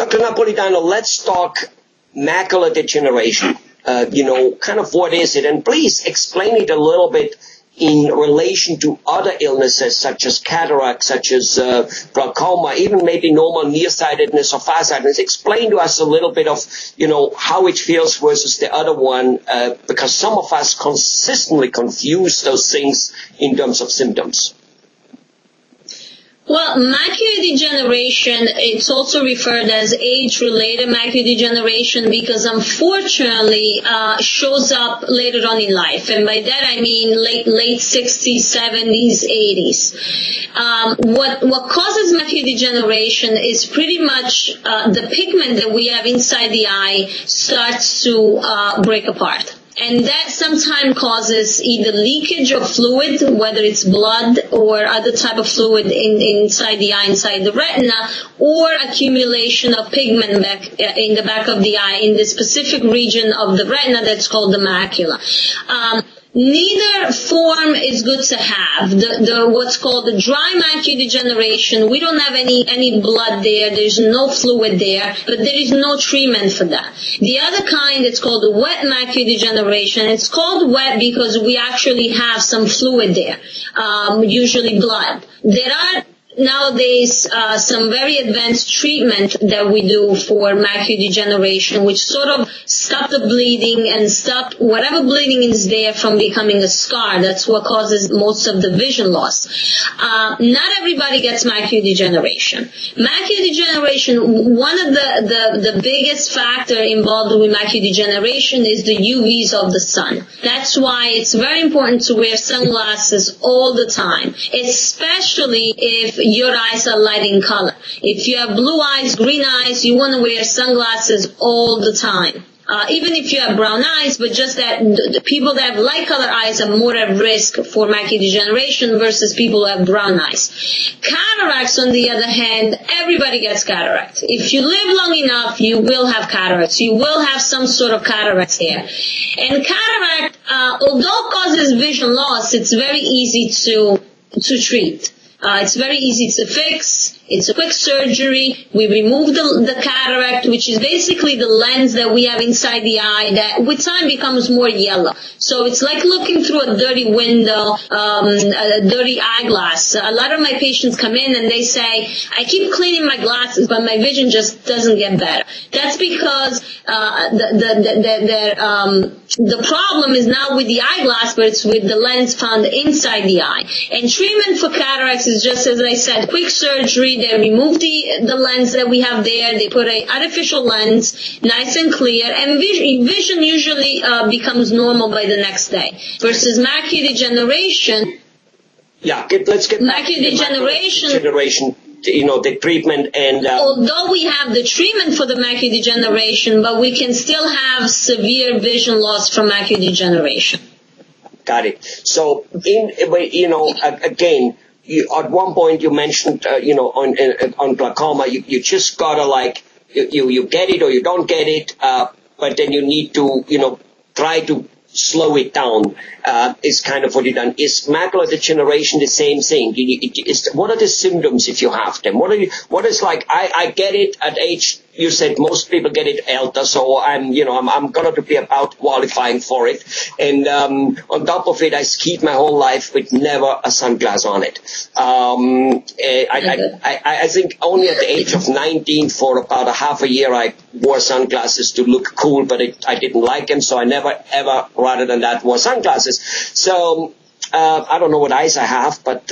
Dr. Napolitano, let's talk macular degeneration. Kind of what is it? And please explain it a little bit in relation to other illnesses such as cataract, such as glaucoma, even maybe normal nearsightedness or farsightedness. Explain to us a little bit of, how it feels versus the other one, because some of us consistently confuse those things in terms of symptoms. Well, macular degeneration, it's also referred as age-related macular degeneration because unfortunately shows up later on in life. And by that I mean late 60s, 70s, 80s. What causes macular degeneration is pretty much the pigment that we have inside the eye starts to break apart. And that sometimes causes either leakage of fluid, whether it's blood or other type of fluid inside the eye, inside the retina, or accumulation of pigment back in the back of the eye in the specific region of the retina that's called the macula. Neither form is good to have. The what's called the dry macular degeneration, we don't have any blood there. There's no fluid there, but there is no treatment for that. The other kind, it's called the wet macular degeneration. It's called wet because we actually have some fluid there, usually blood. There are nowadays some very advanced treatment that we do for macular degeneration, which sort of stop the bleeding and stop whatever bleeding is there from becoming a scar. That's what causes most of the vision loss. Not everybody gets macular degeneration. Macular degeneration, one of the biggest factor involved with macular degeneration is the UVs of the sun. That's why it's very important to wear sunglasses all the time, especially if your eyes are light in color. If you have blue eyes, green eyes, you want to wear sunglasses all the time. Even if you have brown eyes, but just that the people that have light color eyes are more at risk for macular degeneration versus people who have brown eyes. Cataracts, on the other hand, everybody gets cataract. If you live long enough, you will have cataracts. You will have some sort of cataracts here. And cataract, although causes vision loss, it's very easy to treat. It's very easy to fix. It's a quick surgery. We remove the cataract, which is basically the lens that we have inside the eye that with time becomes more yellow. So it's like looking through a dirty window, a dirty eyeglass. A lot of my patients come in and they say, I keep cleaning my glasses, but my vision just doesn't get better. That's because the problem is not with the eyeglass, but it's with the lens found inside the eye. And treatment for cataracts is just, as I said, quick surgery. They remove the lens that we have there. They put an artificial lens, nice and clear, and vision usually becomes normal by the next day. Versus macular degeneration. Yeah, let's get back to macular degeneration. The treatment and... although we have the treatment for the macular degeneration, but we can still have severe vision loss from macular degeneration. Got it. So, again... at one point you mentioned, on glaucoma, you just gotta you get it or you don't get it, but then you need to, try to slow it down, is kind of what you've done. Is macular degeneration the same thing? What are the symptoms if you have them? What is I get it at age, you said most people get it elder, so I'm going to be about qualifying for it. And on top of it, I skied my whole life with never a sunglass on it. I think only at the age of 19 for about a half a year I wore sunglasses to look cool, but I didn't like them, so I never ever, rather than that, wore sunglasses. So I don't know what eyes I have, but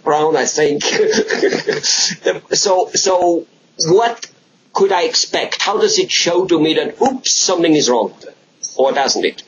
brown, I think. So what could I expect? How does it show to me that, oops, something is wrong? Or doesn't it?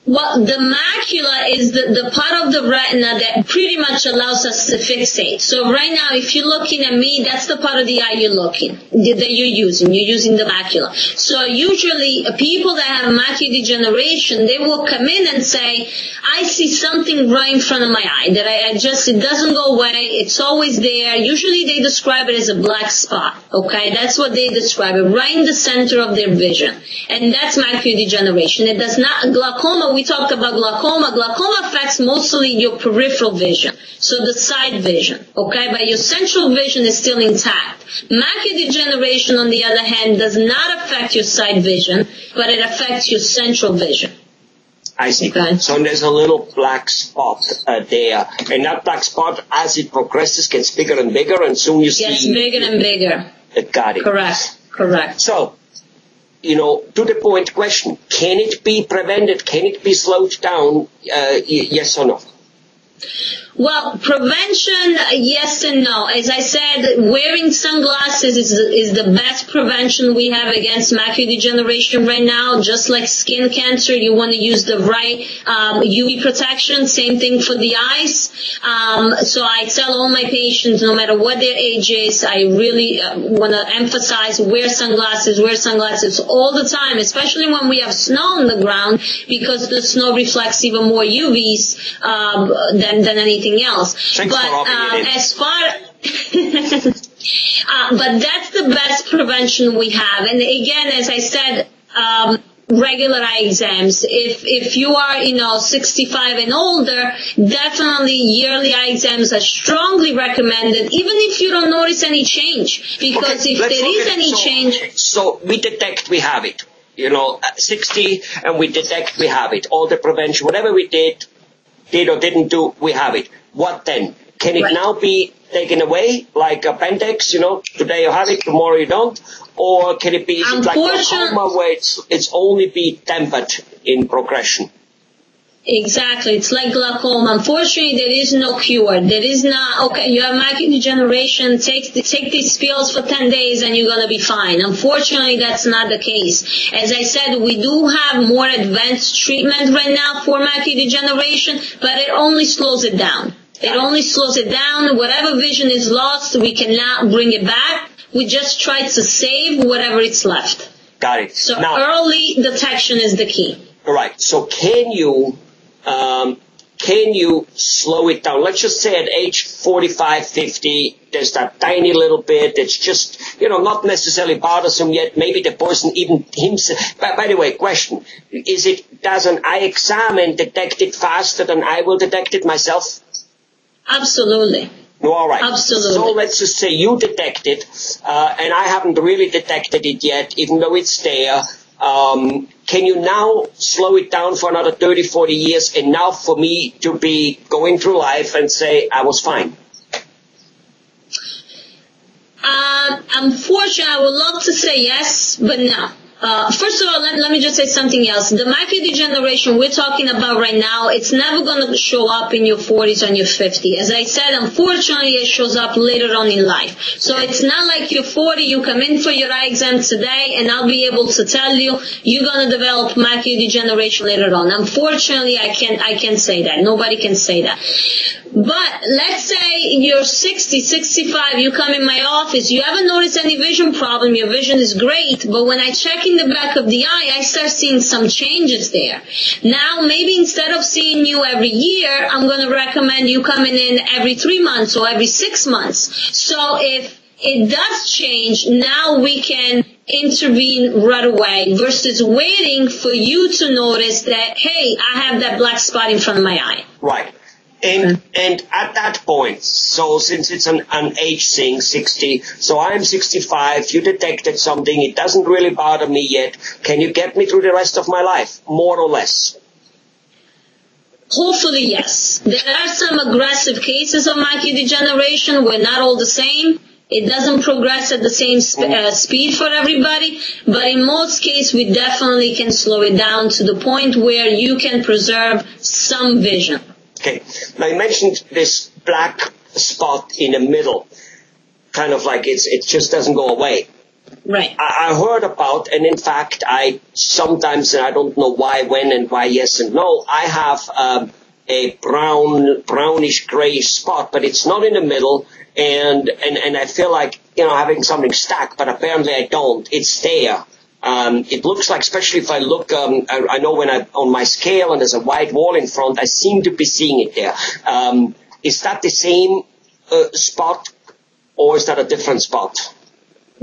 Well, the macula is the part of the retina that pretty much allows us to fixate. So right now, if you're looking at me, that's the part of the eye that you're using. You're using the macula. So usually, people that have macular degeneration, they will come in and say, I see something right in front of my eye that it doesn't go away. It's always there. Usually they describe it as a black spot. Okay, that's what they describe it, right in the center of their vision. And that's macular degeneration. It does not, glaucoma, we talked about glaucoma. Glaucoma affects mostly your peripheral vision. So the side vision, okay? But your central vision is still intact. Macular degeneration, on the other hand, does not affect your side vision, but it affects your central vision. I see. Okay. So there's a little black spot there. And that black spot, as it progresses, gets bigger and bigger, and soon you see... Gets bigger and bigger. Got it. Correct. So, to the point question, can it be prevented? Can it be slowed down? Yes or no? Well, prevention, yes and no. As I said, wearing sunglasses is the best prevention we have against macular degeneration right now. Just like skin cancer, you want to use the right UV protection. Same thing for the eyes. So I tell all my patients, no matter what their age is, I really want to emphasize wear sunglasses all the time, especially when we have snow on the ground, because the snow reflects even more UVs than anything else. Thanks but as far but that's the best prevention we have. And again, as I said, regular eye exams. If you are 65 and older, definitely yearly eye exams are strongly recommended, even if you don't notice any change, because if there is any change. So we detect we have it. 60, and we detect we have it. All the prevention, whatever we did or didn't do, we have it. What then? Can it now be taken away, like appendix? Today you have it, tomorrow you don't? Or can it be like glaucoma, where it's only be tempered in progression? Exactly. It's like glaucoma. Unfortunately, there is no cure. There is not, okay, you have macular degeneration, take these pills for 10 days and you're going to be fine. Unfortunately, that's not the case. As I said, we do have more advanced treatment right now for macular degeneration, but it only slows it down. It only slows it down. Whatever vision is lost, we cannot bring it back. We just try to save whatever is left. Got it. So now, early detection is the key. All right. So can you slow it down? Let's just say at age 45, 50, there's that tiny little bit. It's just, not necessarily bothersome yet. Maybe the person even himself. By the way, question. Does an eye exam detect it faster than I will detect it myself? Absolutely. No, all right. Absolutely. So let's just say you detect it, and I haven't really detected it yet, even though it's there. Can you now slow it down for another 30, 40 years, and now for me to be going through life and say I was fine? Unfortunately, I would love to say yes, but no. First of all, let me just say something else. The macular degeneration we're talking about right now, it's never going to show up in your 40s or in your 50s. As I said, unfortunately, it shows up later on in life. So it's not like you're 40, you come in for your eye exam today, and I'll be able to tell you you're going to develop macular degeneration later on. Unfortunately, I can't say that. Nobody can say that. But let's say you're 60, 65, you come in my office, you haven't noticed any vision problem, your vision is great, but when I check in the back of the eye, I start seeing some changes there. Now, maybe instead of seeing you every year, I'm going to recommend you coming in every 3 months or every 6 months. So if it does change, now we can intervene right away versus waiting for you to notice that, hey, I have that black spot in front of my eye. Right. And at that point, so since it's an age thing, 60, so I'm 65, you detected something, it doesn't really bother me yet, can you get me through the rest of my life, more or less? Hopefully, yes. There are some aggressive cases of macular degeneration. We're not all the same. It doesn't progress at the same speed for everybody, but in most cases, we definitely can slow it down to the point where you can preserve some vision. Okay. Now you mentioned this black spot in the middle, kind of like it just doesn't go away. Right. I heard about, and in fact, I sometimes, and I don't know why, when, and why yes and no, I have a brownish gray spot, but it's not in the middle, and I feel like, having something stacked, but apparently I don't. It's there. It looks like, especially if I look, I know when on my scale and there's a white wall in front, I seem to be seeing it there. Is that the same spot, or is that a different spot?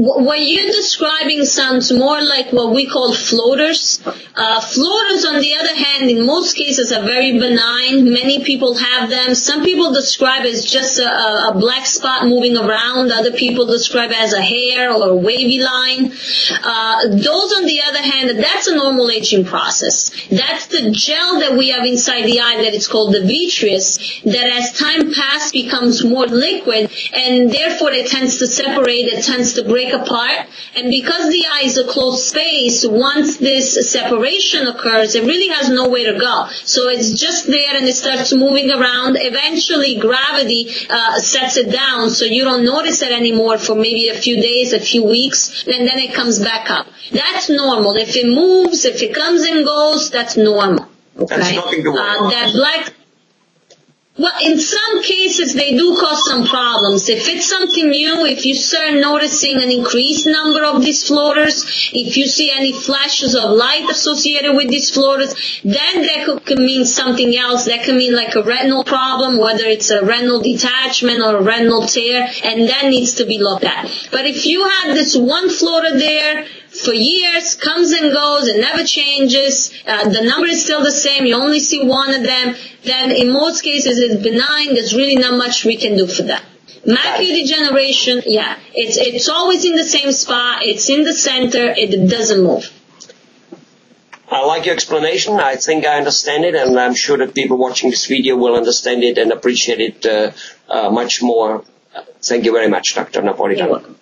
What you're describing sounds more like what we call floaters. Floaters, on the other hand, in most cases are very benign. Many people have them. Some people describe it as just a black spot moving around. Other people describe it as a hair or a wavy line. Those, on the other hand, that's a normal aging process. That's the gel that we have inside the eye that it's called the vitreous, that as time passes becomes more liquid, and therefore it tends to separate, it tends to break apart. And because the eye is a closed space, once this separation occurs, it really has nowhere to go. So it's just there and it starts moving around. Eventually gravity sets it down, so you don't notice it anymore for maybe a few days, a few weeks, and then it comes back up. That's normal. If it moves, if it comes and goes, that's normal. Okay? That's nothing to worry about. That black... Well, in some cases, they do cause some problems. If it's something new, if you start noticing an increased number of these floaters, if you see any flashes of light associated with these floaters, then that could mean something else. That could mean like a retinal problem, whether it's a retinal detachment or a retinal tear, and that needs to be looked at. But if you have this one floater there for years, comes and goes, it never changes, the number is still the same, you only see one of them, then in most cases it's benign, there's really not much we can do for that. Macular degeneration, yeah, it's always in the same spot, it's in the center, it doesn't move. I like your explanation. I think I understand it, and I'm sure that people watching this video will understand it and appreciate it much more. Thank you very much, Dr. Napolitano. You're welcome.